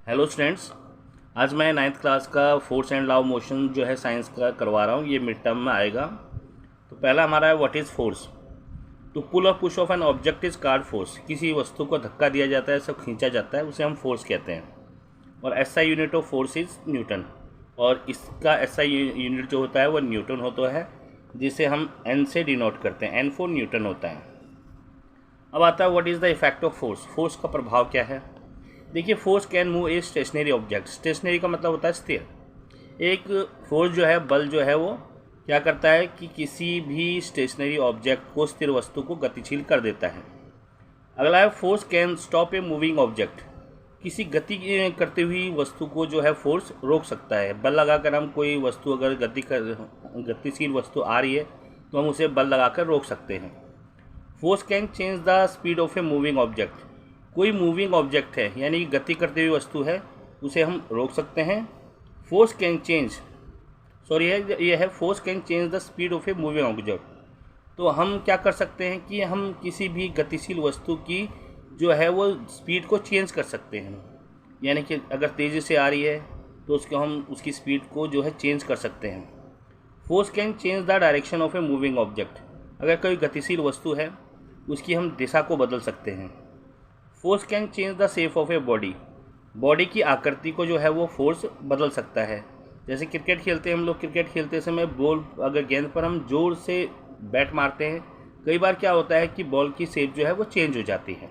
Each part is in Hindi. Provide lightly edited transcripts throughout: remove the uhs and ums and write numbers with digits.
हेलो स्टूडेंट्स, आज मैं नाइन्थ क्लास का force and law of motion जो है साइंस का करवा रहा हूँ। ये मिड टर्म में आएगा। तो पहला हमारा है what is force. To pull और push of an object is called force. किसी वस्तु को धक्का दिया जाता है, सब खींचा जाता है, उसे हम फोर्स कहते हैं। और SI unit of force is Newton. और इसका एसआई यूनिट जो होता है वो न्यूटन होता है, जिसे हम एन से डिनोट करते हैं। एन फॉर न्यूटन होता है। अब आता है what is the effect of force. Force का प्रभाव क्या है। देखिए, force can move a stationary object. Stationary का मतलब होता है स्थिर। एक फोर्स जो है, बल जो है, वो क्या करता है कि किसी भी स्टेशनरी ऑब्जेक्ट को, स्थिर वस्तु को गतिशील कर देता है। अगला है force can stop a moving object. किसी गति करते हुई वस्तु को जो है फोर्स रोक सकता है। बल लगाकर हम कोई वस्तु अगर गतिशील वस्तु आ रही है तो हम उसे बल लगाकर रोक सकते हैं। Force can change the speed of a moving object. कोई मूविंग ऑब्जेक्ट है, यानी गति करती हुई वस्तु है, उसे हम रोक सकते हैं। फोर्स कैन चेंज ये है force can change the speed of a moving object. तो हम क्या कर सकते हैं कि हम किसी भी गतिशील वस्तु की जो है वो स्पीड को चेंज कर सकते हैं। यानी कि अगर तेज़ी से आ रही है तो उसको हम उसकी स्पीड को जो है चेंज कर सकते हैं। Force can change the direction of a moving object. अगर कोई गतिशील वस्तु है, उसकी हम दिशा को बदल सकते हैं। Force can change the shape of a body. Body की आकृति को जो है वो फोर्स बदल सकता है। जैसे क्रिकेट खेलते हैं हम लोग, क्रिकेट खेलते समय बॉल अगर गेंद पर हम जोर से बैट मारते हैं, कई बार क्या होता है कि बॉल की शेप जो है वो चेंज हो जाती है।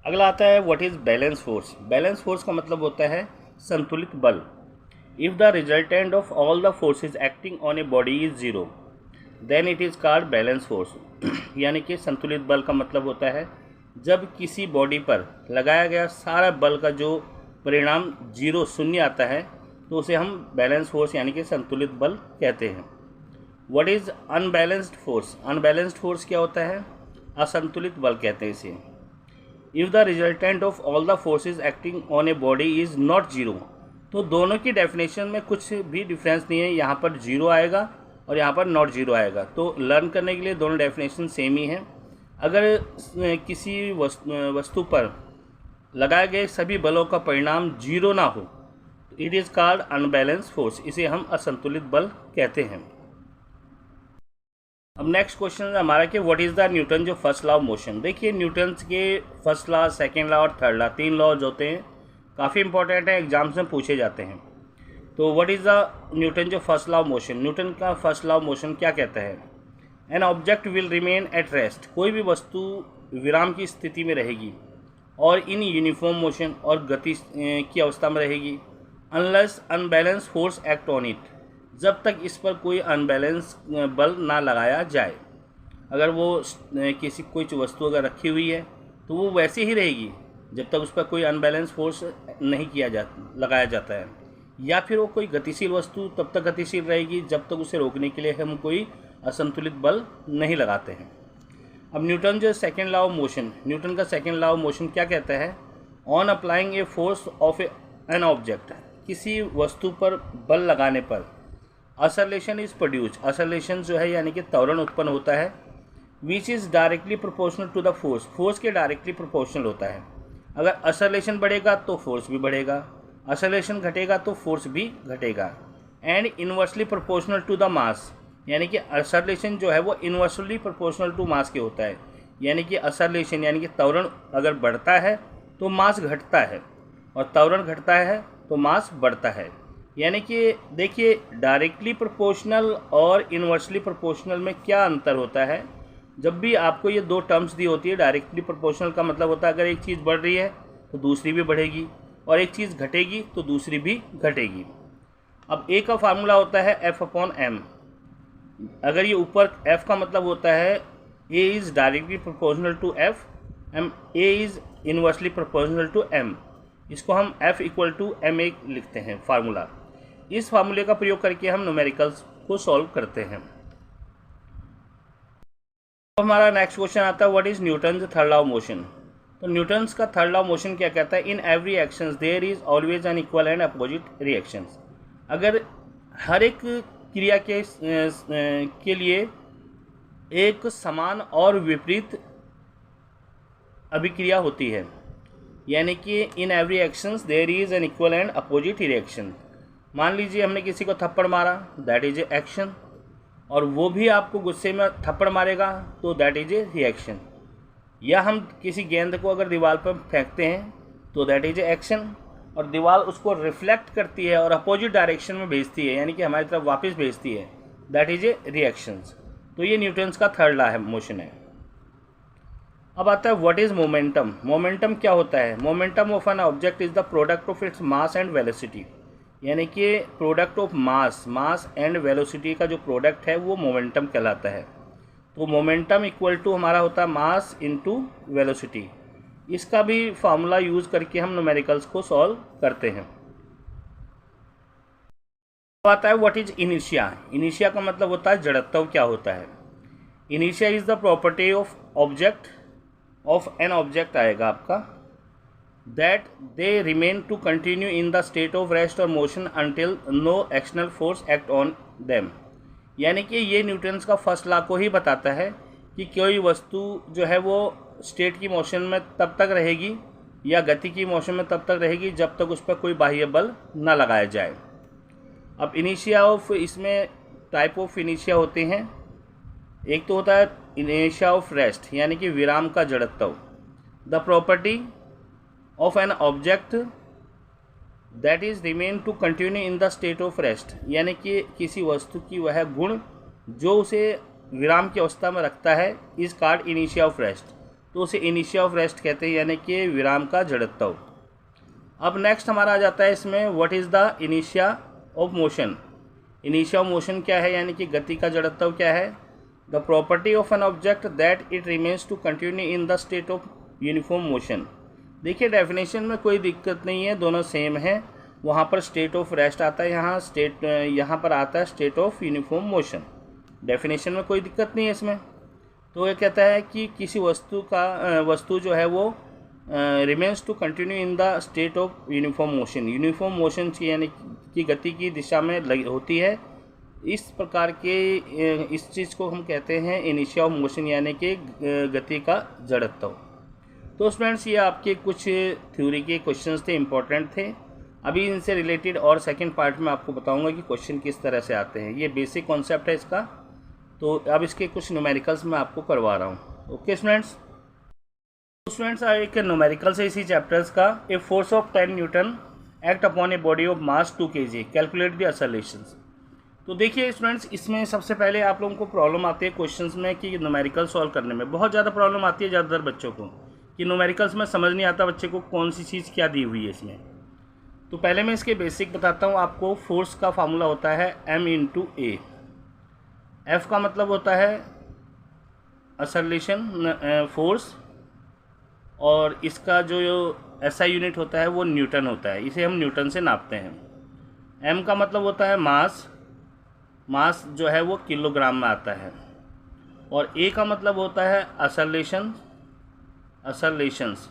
अगला आता है what is balance force. Balance force का मतलब होता है संतुलित बल। If the resultant of all the forces acting on a body is zero, then it is called balance force. यानी कि संतुलित बल का मतलब होता है जब किसी बॉडी पर लगाया गया सारा बल का जो परिणाम जीरो, शून्य आता है, तो उसे हम बैलेंस फोर्स यानी कि संतुलित बल कहते हैं। What is unbalanced force. Unbalanced force क्या होता है, असंतुलित बल कहते हैं इसे। If the resultant of all the forces acting on a body is not zero. तो दोनों की डेफिनेशन में कुछ भी डिफरेंस नहीं है। यहाँ पर जीरो आएगा और यहाँ पर नॉट जीरो आएगा। तो लर्न करने के लिए दोनों डेफिनेशन सेम ही हैं। अगर किसी वस्तु पर लगाए गए सभी बलों का परिणाम जीरो ना हो, तो it is called unbalance force. इसे हम असंतुलित बल कहते हैं। अब नेक्स्ट क्वेश्चन है हमारा कि व्हाट इज़ द न्यूटन जो फर्स्ट लॉ ऑफ मोशन। देखिए, न्यूटन्स के फर्स्ट लॉ, सेकेंड लॉ और थर्ड लॉ, तीन लॉज होते हैं, काफ़ी इंपॉर्टेंट है, एग्जाम्स में पूछे जाते हैं। तो व्हाट इज़ द न्यूटन जो first law of motion. Newton का फर्स्ट लॉ ऑफ मोशन क्या कहता है। An object will remain at rest. कोई भी वस्तु विराम की स्थिति में रहेगी और इन यूनिफॉर्म मोशन और गति की अवस्था में रहेगी, unless unbalance force act on it. जब तक इस पर कोई अनबैलेंस बल ना लगाया जाए। अगर वो कोई वस्तु अगर रखी हुई है तो वो वैसे ही रहेगी जब तक उस पर कोई अनबैलेंस फोर्स नहीं लगाया जाता है। या फिर वो कोई गतिशील वस्तु तब तक गतिशील रहेगी जब तक उसे रोकने के लिए हम कोई असंतुलित बल नहीं लगाते हैं। अब न्यूटन जो second law of motion, Newton का सेकेंड लॉ ऑफ मोशन क्या कहता है। On applying A force of an object. किसी वस्तु पर बल लगाने पर असलेशन इज प्रोड्यूस। असलेशन जो है यानी कि त्वरण उत्पन्न होता है, which is directly proportional to the force. Force के डायरेक्टली प्रोपोर्शनल होता है। अगर असलेशन बढ़ेगा तो फोर्स भी बढ़ेगा, असलेशन घटेगा तो फोर्स भी घटेगा। And inversely proportional to the mass. यानी कि असलेशन जो है वो इन्वर्सली प्रोपोर्शनल टू मास के होता है। यानी कि असलेशन यानी कि त्वरण अगर बढ़ता है तो मास घटता है, और त्वरण घटता है तो मास बढ़ता है। यानी कि देखिए, डायरेक्टली प्रोपोर्शनल और इन्वर्सली प्रोपोर्शनल में क्या अंतर होता है। जब भी आपको ये दो टर्म्स दी होती है, डायरेक्टली प्रोपोर्शनल का मतलब होता है अगर एक चीज़ बढ़ रही है तो दूसरी भी बढ़ेगी, और एक चीज़ घटेगी तो दूसरी भी घटेगी। अब ए का फार्मूला होता है एफ अपॉन एम। अगर ये ऊपर एफ का मतलब होता है a is directly proportional to f, m a is inversely proportional to m. इसको हम f equal to m a लिखते हैं फार्मूला। इस फार्मूले का प्रयोग करके हम न्यूमेरिकल्स को सॉल्व करते हैं। तो हमारा नेक्स्ट क्वेश्चन आता है what is Newton third law of motion. तो न्यूटन्स का थर्ड लॉ ऑफ मोशन क्या कहता है। In every action there is always an equal and opposite reactions. अगर हर एक क्रिया के लिए एक समान और विपरीत अभिक्रिया होती है। यानी कि in every actions there is an equal and opposite reaction. मान लीजिए हमने किसी को थप्पड़ मारा, दैट इज ए एक्शन, और वो भी आपको गुस्से में थप्पड़ मारेगा तो दैट इज ए रिएक्शन। या हम किसी गेंद को अगर दीवार पर फेंकते हैं तो दैट इज ए एक्शन, और दीवार उसको रिफ्लेक्ट करती है और अपोजिट डायरेक्शन में भेजती है, यानी कि हमारी तरफ वापस भेजती है, दैट इज ए रिएक्शंस। तो ये न्यूटन्स का थर्ड लॉ है, मोशन है। अब आता है व्हाट इज मोमेंटम। मोमेंटम क्या होता है? Momentum of an object is the product of its mass and velocity, यानी कि product of mass and velocity का जो प्रोडक्ट है वो मोमेंटम कहलाता है। तो मोमेंटम इक्वल टू हमारा होता है मास इनटू वेलोसिटी। इसका भी फार्मूला यूज़ करके हम न्यूमेरिकल्स को सॉल्व करते हैं। अब आता है व्हाट इज इनिशिया। इनिशिया का मतलब होता है जड़त्व क्या होता है। इनिशिया is the property of object of an object आएगा आपका, that they remain to continue in the state of rest और motion until no external force act on them. यानी कि ये न्यूटन्स का फर्स्ट लॉ को ही बताता है कि कोई वस्तु जो है वो स्टेट की मोशन में तब तक रहेगी या गति की मोशन में तब तक रहेगी जब तक उस पर कोई बाह्य बल न लगाया जाए। अब इनिशिया ऑफ, इसमें टाइप ऑफ इनिशिया होते हैं। एक तो होता है इनिशिया ऑफ रेस्ट, यानी कि विराम का जड़त्व, the property of an object that is remain to continue in the state of rest, यानी कि किसी वस्तु की वह गुण जो उसे विराम की अवस्था में रखता है इज कॉल्ड इनिशिया ऑफ रेस्ट। तो उसे इनिशिया ऑफ रेस्ट कहते हैं, यानी कि विराम का जड़त्व। अब नेक्स्ट हमारा आ जाता है इसमें व्हाट इज़ द इनिशिया ऑफ मोशन। इनिशिया ऑफ मोशन क्या है, यानी कि गति का जड़त्व क्या है? The property of an object that it remains to continue in the state of uniform motion. देखिए डेफिनेशन में कोई दिक्कत नहीं है, दोनों सेम है। वहाँ पर स्टेट ऑफ रेस्ट आता है, यहाँ पर आता है state of uniform motion. Definition में कोई दिक्कत नहीं है इसमें। तो ये कहता है कि किसी वस्तु जो है वो remains to continue in the state of uniform motion. Uniform motion यानी कि गति की दिशा में होती है। इस प्रकार के इस चीज़ को हम कहते हैं इनिशिया ऑफ मोशन, यानी कि गति का जड़त्व। तो स्टूडेंट्स ये आपके कुछ थ्योरी के क्वेश्चंस थे, इंपॉर्टेंट थे। अभी इनसे रिलेटेड और सेकंड पार्ट में आपको बताऊंगा कि क्वेश्चन किस तरह से आते हैं। ये बेसिक कॉन्सेप्ट है इसका, तो अब इसके कुछ न्यूमेरिकल्स मैं आपको करवा रहा हूँ। ओके स्टूडेंट्स एक न्यूमेरिकल से इसी चैप्टर्स का, a force of 10 newton act upon a body of mass 2 kg, calculate the accelerations. तो देखिए स्टूडेंट्स, इसमें सबसे पहले आप लोगों को प्रॉब्लम आती है क्वेश्चंस में कि न्यूमेरिकल सॉल्व करने में बहुत ज़्यादा प्रॉब्लम आती है ज़्यादातर बच्चों को, कि न्यूमेरिकल्स में समझ नहीं आता बच्चे को कौन सी चीज़ क्या दी हुई है इसमें। तो पहले मैं इसके बेसिक बताता हूँ आपको। फोर्स का फार्मूला होता है m इंटू ए। एफ का मतलब होता है एक्सेलरेशन फोर्स, और इसका जो एसआई यूनिट होता है वो न्यूटन होता है, इसे हम न्यूटन से नापते हैं। एम का मतलब होता है मास जो है वो किलोग्राम में आता है, और ए का मतलब होता है एक्सेलरेशंस,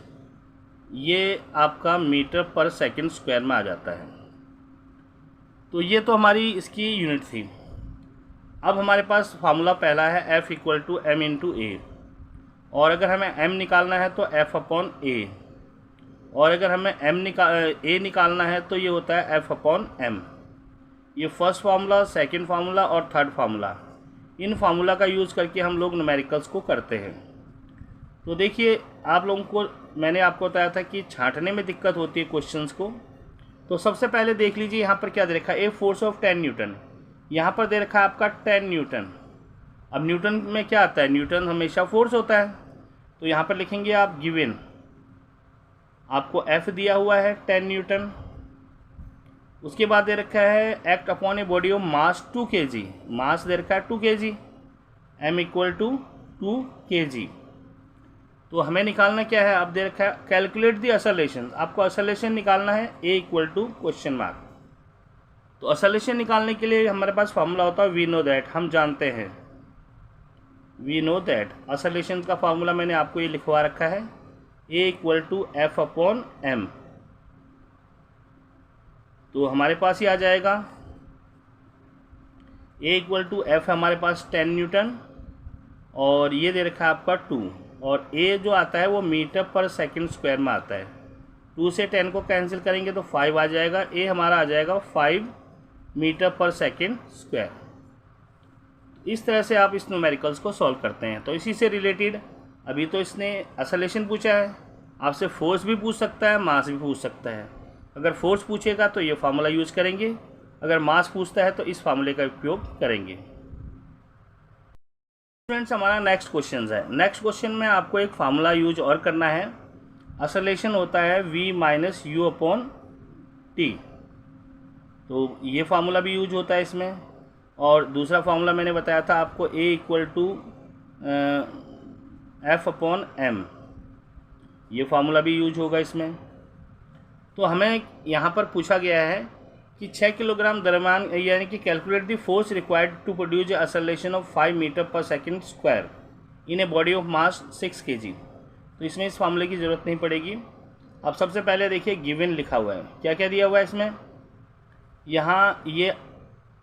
ये आपका मीटर पर सेकंड स्क्वायर में आ जाता है। तो ये तो हमारी इसकी यूनिट थी। अब हमारे पास फार्मूला पहला है F equal to M into A, और अगर हमें m निकालना है तो F अपॉन ए, और अगर हमें a निकालना है तो ये होता है F अपॉन m। ये फर्स्ट फार्मूला, सेकंड फार्मूला और थर्ड फार्मूला, इन फार्मूला का यूज़ करके हम लोग न्यूमेरिकल्स को करते हैं। तो देखिए आप लोगों को मैंने आपको बताया था कि छांटने में दिक्कत होती है क्वेश्चंस को। तो सबसे पहले देख लीजिए यहाँ पर क्या दे रखा है, ए फोर्स ऑफ 10 न्यूटन। यहाँ पर दे रखा है आपका 10 न्यूटन। अब न्यूटन में क्या आता है, न्यूटन हमेशा फोर्स होता है। तो यहाँ पर लिखेंगे आप गिवन, आपको F दिया हुआ है 10 न्यूटन। उसके बाद दे रखा है act upon a body of mass 2 kg, mass दे रखा है 2 kg, m equal to 2 kg। तो हमें निकालना क्या है, अब दे रखा है कैलकुलेट द एक्सेलरेशन, आपको एक्सेलरेशन निकालना है a equal to question mark. तो एक्सेलरेशन निकालने के लिए हमारे पास फार्मूला होता है वी नो दैट, हम जानते हैं वी नो दैट। एक्सेलरेशन का फार्मूला मैंने आपको ये लिखवा रखा है, a equal to f upon m. तो हमारे पास ही आ जाएगा a इक्वल टू एफ हमारे पास 10 न्यूटन, और ये दे रखा है आपका 2, और a जो आता है वो मीटर पर सेकंड स्क्वायर में आता है। 2 से 10 को कैंसिल करेंगे तो 5 आ जाएगा। ए हमारा आ जाएगा 5 मीटर पर सेकेंड स्क्वायर। इस तरह से आप इस न्यूमेरिकल्स को सॉल्व करते हैं। तो इसी से रिलेटेड अभी तो इसने एक्सेलरेशन पूछा है, आपसे फोर्स भी पूछ सकता है, मास भी पूछ सकता है। अगर फोर्स पूछेगा तो ये फार्मूला यूज़ करेंगे, अगर मास पूछता है तो इस फार्मूले का उपयोग करेंगे। फ्रेंड्स हमारा नेक्स्ट क्वेश्चन है। नेक्स्ट क्वेश्चन में आपको एक फार्मूला यूज और करना है। एक्सेलरेशन होता है v minus u upon T, तो ये फार्मूला भी यूज होता है इसमें। और दूसरा फार्मूला मैंने बताया था आपको a equal to f upon m, ये फार्मूला भी यूज होगा इसमें। तो हमें यहाँ पर पूछा गया है कि 6 किलोग्राम द्रव्यमान यानी कि calculate the force required to produce acceleration of 5 metre पर second square in a body of mass 6 kg। तो इसमें इस फार्मूले की ज़रूरत नहीं पड़ेगी। अब सबसे पहले देखिए गिवन लिखा हुआ है, क्या क्या दिया हुआ है इसमें। यहाँ ये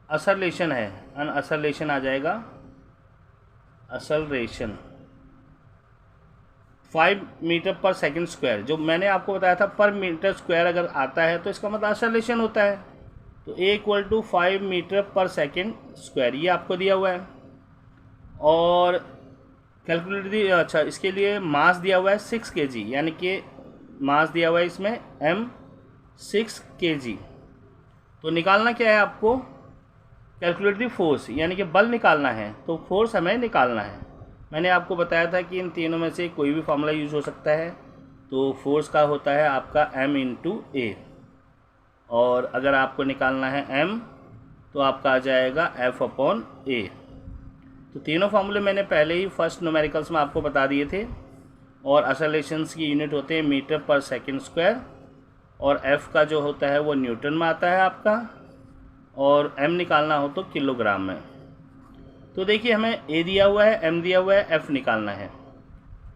एक्सेलरेशन है, अन एक्सेलरेशन आ जाएगा, एक्सेलरेशन 5 मीटर पर सेकंड स्क्वायर। जो मैंने आपको बताया था पर मीटर स्क्वायर अगर आता है तो इसका मतलब एक्सेलरेशन होता है। तो a इक्वल टू 5 मीटर पर सेकंड स्क्वायर ये आपको दिया हुआ है। और कैलकुलेट दी, अच्छा इसके लिए मास दिया हुआ है 6 kg, यानी कि मास दिया हुआ है इसमें m 6 kg। तो निकालना क्या है आपको, कैलकुलेट दी फोर्स यानी कि बल निकालना है। तो फोर्स हमें निकालना है। मैंने आपको बताया था कि इन तीनों में से कोई भी फार्मूला यूज़ हो सकता है। तो फोर्स का होता है आपका m इंटू ए, और अगर आपको निकालना है m तो आपका आ जाएगा f अपॉन ए। तो तीनों फार्मूले मैंने पहले ही फर्स्ट न्यूमेरिकल्स में आपको बता दिए थे। और एक्सेलरेशंस की यूनिट होते हैं मीटर पर सेकंड स्क्वायर, और f का जो होता है वो न्यूटन में आता है आपका, और m निकालना हो तो किलोग्राम में। तो देखिए हमें a दिया हुआ है, m दिया हुआ है, f निकालना है।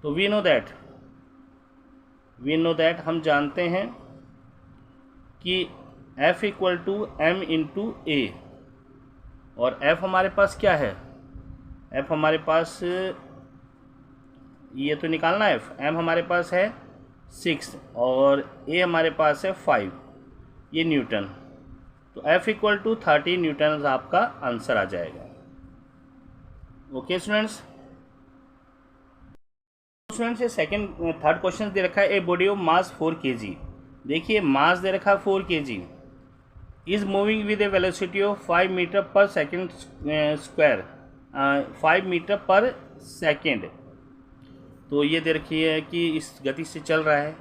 तो वी नो दैट हम जानते हैं कि f equal to m into A, और f हमारे पास क्या है, f हमारे पास ये तो निकालना है m हमारे पास है 6 और a हमारे पास है 5, ये न्यूटन। तो f इक्वल टू 30 न्यूटन आपका आंसर आ जाएगा। ओके स्टूडेंट्स, ये थर्ड क्वेश्चन दे रखा है a body of mass 4 kg। देखिए मास दे रखा है 4 kg, is moving with a velocity of 5 metre per second square, 5 metre per second. तो ये दे रखी है कि इस गति से चल रहा है।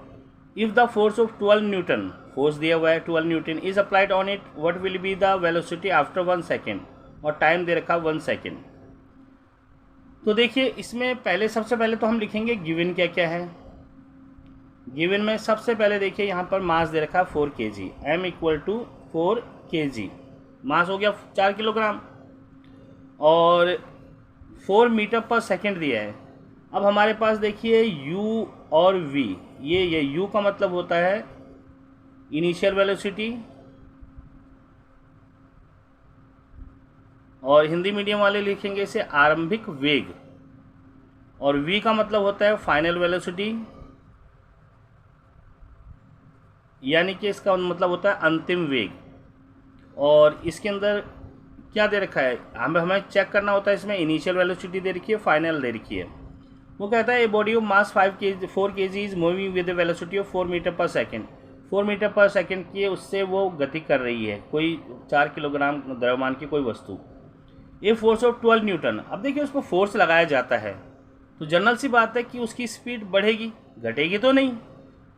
If the force of 12 Newton, force दिया हुआ है 12 Newton, is applied on it, what will be the velocity after 1 second, और टाइम दे रखा 1 सेकेंड। तो देखिए इसमें सबसे पहले तो हम लिखेंगे गिवन क्या क्या है। गिवन में सबसे पहले देखिए यहाँ पर मास दे रखा है 4 kg, m equal to 4 kg, mass हो गया 4 किलोग्राम, और 4 मीटर पर सेकेंड दिया है। अब हमारे पास देखिए u और v, ये u का मतलब होता है इनिशियल वेलोसिटी, और हिंदी मीडियम वाले लिखेंगे इसे आरंभिक वेग, और v का मतलब होता है फाइनल वेलोसिटी, यानी कि इसका मतलब होता है अंतिम वेग। और इसके अंदर क्या दे रखा है, हमें चेक करना होता है। इसमें इनिशियल वेलोसिटी दे रखी है, फाइनल दे रखी है। वो कहता है a body of mass 4 kg is moving with a velocity of 4 metre per second. 4 metre per second की उससे वो गति कर रही है, कोई 4 किलोग्राम द्रव्यमान की कोई वस्तु। ए फोर्स ऑफ 12 न्यूटन, अब देखिए उसको फोर्स लगाया जाता है तो जनरल सी बात है कि उसकी स्पीड बढ़ेगी, घटेगी तो नहीं।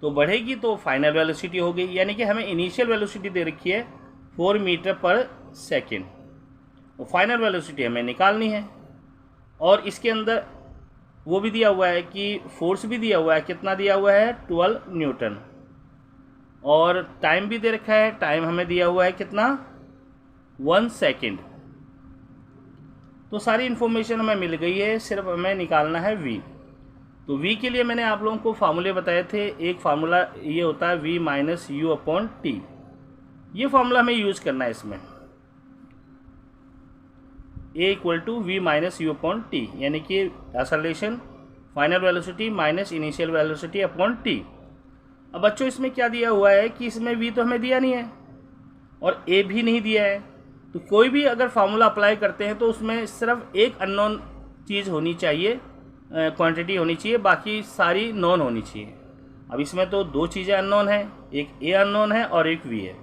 तो बढ़ेगी तो फाइनल वेलोसिटी हो गई, यानी कि हमें इनिशियल वेलोसिटी दे रखी है 4 मीटर पर सेकेंड, तो फाइनल वेलोसिटी हमें निकालनी है। और इसके अंदर वो भी दिया हुआ है कि फोर्स भी दिया हुआ है, कितना दिया हुआ है 12 न्यूटन, और टाइम भी दे रखा है, टाइम हमें दिया हुआ है कितना 1 सेकेंड। तो सारी इन्फॉर्मेशन हमें मिल गई है, सिर्फ हमें निकालना है v। तो v के लिए मैंने आप लोगों को फार्मूले बताए थे। एक फार्मूला ये होता है v minus u upon t, ये फार्मूला हमें यूज़ करना है इसमें, a equal to v minus u upon t, यानी कि acceleration final velocity minus initial velocity upon t. अब बच्चों इसमें क्या दिया हुआ है कि इसमें v तो हमें दिया नहीं है और a भी नहीं दिया है, तो कोई भी अगर फार्मूला अप्लाई करते हैं तो उसमें सिर्फ एक अननोन चीज़ होनी चाहिए, क्वांटिटी होनी चाहिए, बाकी सारी नॉन होनी चाहिए। अब इसमें तो दो चीज़ें अननोन हैं, एक a अननोन है और एक v है।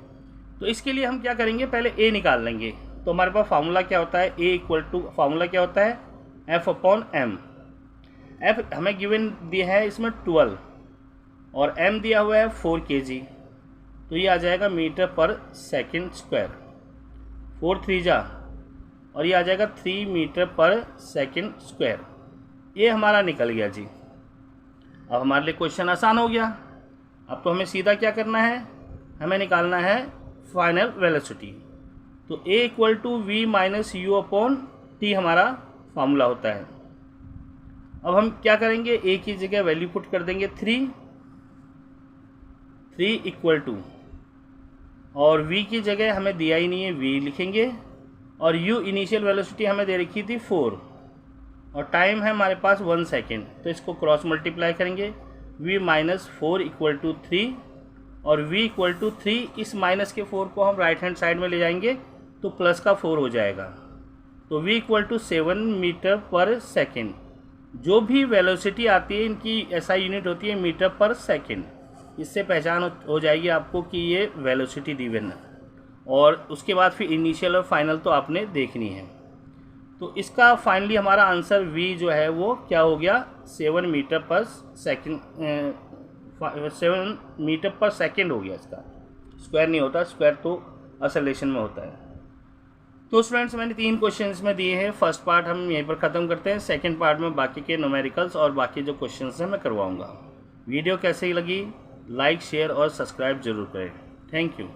तो इसके लिए हम क्या करेंगे, पहले a निकाल लेंगे। तो हमारे पास फार्मूला क्या होता है, a इक्वल टू फार्मूला क्या होता है F/m। F हमें गिवन दिया है इसमें 12 और m दिया हुआ है 4 kg, तो ये आ जाएगा मीटर पर सेकंड स्क्वायर, 4 3 जा और ये आ जाएगा 3 मीटर पर सेकंड स्क्वायर। ये हमारा निकल गया जी। अब हमारे लिए क्वेश्चन आसान हो गया। अब तो हमें सीधा क्या करना है, हमें निकालना है फाइनल वेलोसिटी। तो a equal to v minus u upon t हमारा फार्मूला होता है। अब हम क्या करेंगे, a की जगह वैल्यू पुट कर देंगे 3 इक्वल टू, और v की जगह हमें दिया ही नहीं है v लिखेंगे, और u इनिशियल वेलोसिटी हमें दे रखी थी 4 और टाइम है हमारे पास 1 सेकेंड, तो इसको क्रॉस मल्टीप्लाई करेंगे v माइनस 4 इक्वल टू 3 और v इक्वल टू 3, इस माइनस के 4 को हम राइट हैंड साइड में ले जाएंगे तो प्लस का 4 हो जाएगा। तो v equal to 7 metre per second. जो भी वेलोसिटी आती है इनकी ऐसा यूनिट होती है मीटर पर सेकेंड। इससे पहचान हो जाएगी आपको कि ये वेलोसिटी गिवन है, और उसके बाद फिर इनिशियल और फाइनल तो आपने देखनी है। तो इसका फाइनली हमारा आंसर v जो है वो क्या हो गया, 7 metre per second, 7 metre per second हो गया। इसका स्क्वायर नहीं होता, स्क्वायर तो एक्सेलरेशन में होता है। तो स्टूडेंट्स मैंने 3 क्वेश्चन इसमें दिए हैं। फर्स्ट पार्ट हम यहीं पर ख़त्म करते हैं। सेकंड पार्ट में बाकी के न्यूमेरिकल्स और बाकी जो क्वेश्चंस हैं मैं करवाऊंगा। वीडियो कैसी लगी, लाइक शेयर और सब्सक्राइब जरूर करें। Thank you.